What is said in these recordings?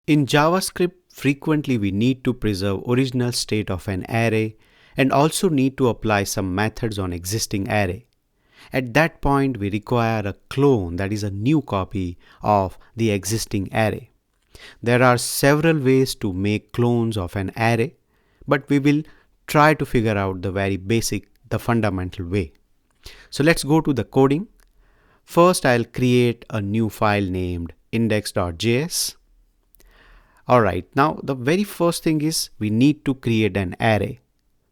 In JavaScript, frequently we need to preserve original state of an array and also need to apply some methods on existing array. At that point, we require a clone, that is a new copy of the existing array. There are several ways to make clones of an array, but we will try to figure out the very basic, the fundamental way. So let's go to the coding. First, I'll create a new file named index.js. Alright, now the very first thing is we need to create an array.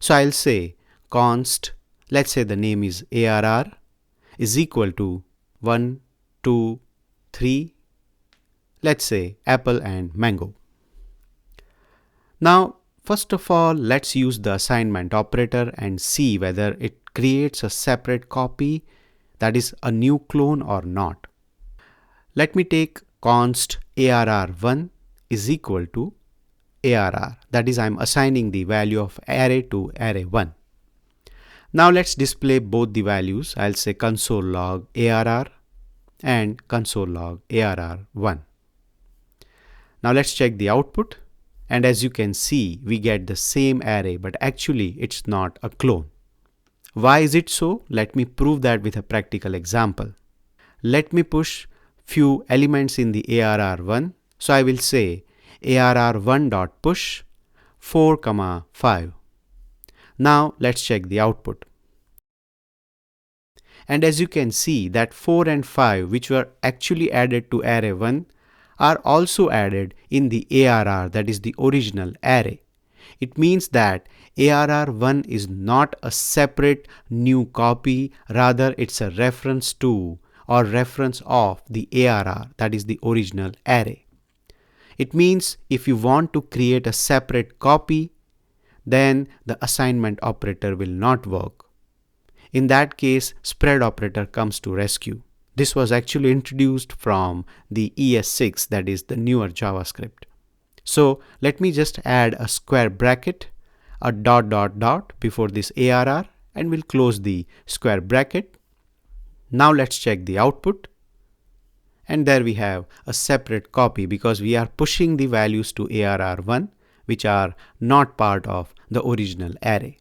So I'll say const, let's say the name is ARR, is equal to 1, 2, 3, let's say apple and mango. Now, first of all, let's use the assignment operator and see whether it creates a separate copy, that is a new clone or not. Let me take const ARR1 is equal to ARR, that is I'm assigning the value of array to array1. Now let's display both the values. I'll say console log ARR and console log ARR1. Now let's check the output, and as you can see we get the same array, but actually it's not a clone. Why is it so? Let me prove that with a practical example. Let me push few elements in the ARR1. So I will say ARR1.push 4, 5. Now let's check the output. And as you can see that 4 and 5, which were actually added to array1, are also added in the ARR, that is the original array. It means that ARR1 is not a separate new copy, rather it's a reference to or reference of the ARR, that is the original array. It means if you want to create a separate copy, then the assignment operator will not work. In that case, spread operator comes to rescue. This was actually introduced from the ES6, that is the newer JavaScript. So let me just add a square bracket, a dot before this ARR, and we'll close the square bracket. Now let's check the output. And there we have a separate copy because we are pushing the values to ARR1, which are not part of the original array.